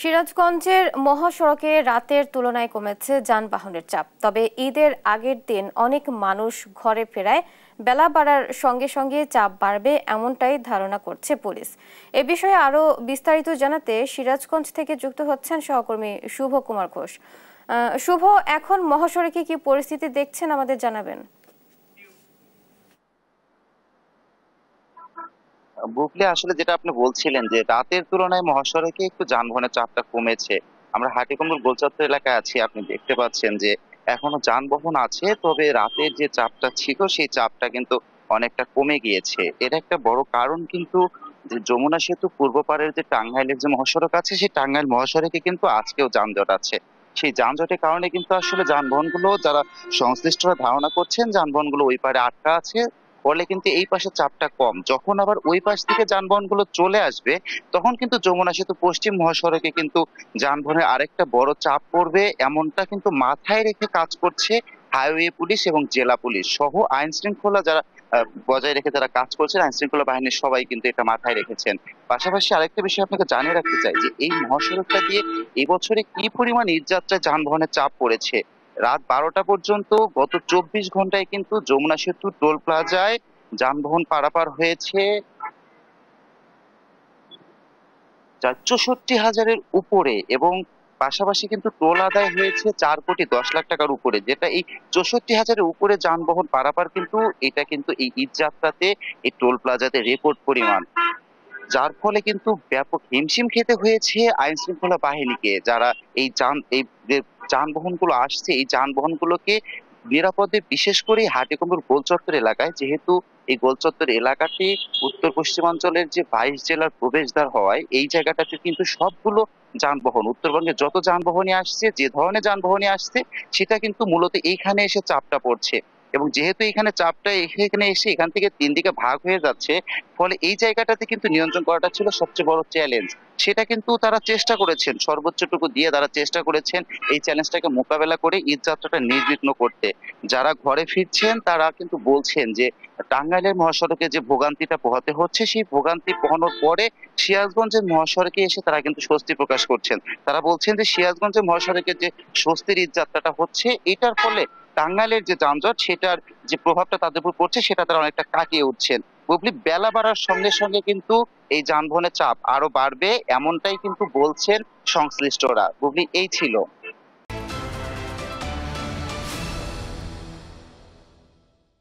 সিরাজগঞ্জের মহাসড়কে রাতের তুলনায় কমেছে যানবাহনের চাপ। তবে ঈদের আগের দিন অনেক মানুষ ঘরে ফেরায় বেলা বাড়ার সঙ্গে সঙ্গে চাপ বাড়বে এমনটাই ধারণা করছে পুলিশ। এ বিষয়ে আরো বিস্তারিত জানাতে সিরাজগঞ্জ থেকে যুক্ত হচ্ছেন সহকর্মী শুভ কুমার ঘোষ। শুভ, এখন মহাসড়কে কি পরিস্থিতি দেখছেন আমাদের জানাবেন। বুবলি, আসলে যেটা আপনি বলছিলেন যে রাতের তুলনায় মহাসড়কে একটু যানবাহনের চাপটা কমেছে। আমরা হাটিকুমরুল গোলচত্বর এলাকায় আছি, আপনি দেখতে পাচ্ছেন যে এখনো যানবাহন আছে, তবে রাতের যে চাপটা ছিল সেই চাপটা কিন্তু অনেকটা কমে গিয়েছে। এর একটা বড় কারণ কিন্তু যে যমুনা সেতু পূর্ব পাড়ের যে টাঙ্গাইলের যে মহাসড়ক আছে, সেই টাঙ্গাইল মহাসড়কে কিন্তু আজকেও যানজট আছে। সেই যানজটের কারণে কিন্তু আসলে যানবাহনগুলো যারা সংশ্লিষ্টরা ধারণা করছেন যানবাহনগুলো ওই পারে আটকা আছে, ফলে কিন্তু এই পাশে চাপটা কম। যখন আবার ওই পাশ থেকে যানবাহনগুলো চলে আসবে, তখন কিন্তু যমুনা সেতু পশ্চিম মহাসড়কে কিন্তু যানবাহনের আরেকটা বড় চাপ পড়বে, এমনটা কিন্তু মাথায় রেখে কাজ করছে হাইওয়ে পুলিশ এবং জেলা পুলিশ সহ আইন শৃঙ্খলা যারা বজায় রেখে যারা কাজ করছেন, আইন শৃঙ্খলা বাহিনীর সবাই কিন্তু এটা মাথায় রেখেছেন। পাশাপাশি আরেকটা বিষয় আপনাকে জানিয়ে রাখতে চাই যে এই মহাসড়কটা দিয়ে এবছরে কি পরিমাণ ঈদযাত্রায় যানবাহনের চাপ পড়েছে। রাত 12টা পর্যন্ত গত 24 ঘন্টায় কিন্তু যমুনা সেতু টোল প্লাজায় যানবাহন পারাপার হয়েছে 64,000-এর উপরে, এবং পাশাপাশি কিন্তু টোল আদায় হয়েছে 4,10,00,000 টাকার উপরে, যেটা এই 64,000-এর উপরে যানবাহন পারাপার কিন্তু এটা কিন্তু এই ঈদ যাত্রাতে এই টোল প্লাজাতে রেকর্ড পরিমাণ। যার ফলে কিন্তু ব্যাপক হিমশিম খেতে হয়েছে আইন শৃঙ্খলা বাহিনীকে, যারা এই যে যানবাহনগুলো আসছে এই যানবাহনগুলোকে নিরাপদে, বিশেষ করে হাটিকুমরুল গোলচত্বর এলাকায়, যেহেতু এই গোলচত্বর এলাকাটি উত্তর পশ্চিমাঞ্চলের যে 22 জেলার প্রবেশদ্বার হওয়ায় এই জায়গাটাতে কিন্তু সবগুলো যানবাহন, উত্তরবঙ্গে যত যানবাহনই আসছে, যে ধরনের যানবাহনই আসছে, সেটা কিন্তু মূলত এইখানে এসে চাপটা পড়ছে। এবং যেহেতু এখানে চাপটা এখানে এসে এখান থেকে 3 দিকে ভাগ হয়ে যাচ্ছে, ফলে এই জায়গাটাতে কিন্তু নিয়ন্ত্রণ করাটা ছিল সবচেয়ে বড় চ্যালেঞ্জ। সেটা কিন্তু তারা চেষ্টা করেছেন, সর্বোচ্চটুকু দিয়ে তারা চেষ্টা করেছেন এই চ্যালেঞ্জটাকে মোকাবেলা করে ঈদ যাত্রাটা নির্বিঘ্ন করতে। যারা ঘরে ফিরছেন তারা কিন্তু বলছেন যে টাঙ্গাইলের মহাসড়কে যে ভোগান্তিটা পোহাতে হচ্ছে, সেই ভোগান্তি পোহানোর পরে সিরাজগঞ্জের মহাসড়কে এসে তারা কিন্তু স্বস্তি প্রকাশ করছেন। তারা বলছেন যে সিরাজগঞ্জের মহাসড়কে যে স্বস্তির ঈদ যাত্রাটা হচ্ছে, এটার ফলে টাঙ্গাইলের যে যানজট সেটার যে প্রভাবটা তাদের উপর পড়ছে সেটা তারা অনেকটা কাটিয়ে উঠছেন। বুবলি, বেলা বাড়ার সঙ্গে সঙ্গে কিন্তু এই যানবাহনের চাপ আরো বাড়বে, এমনটাই কিন্তু বলছেন সংশ্লিষ্টরা। বুবলি, এই ছিল।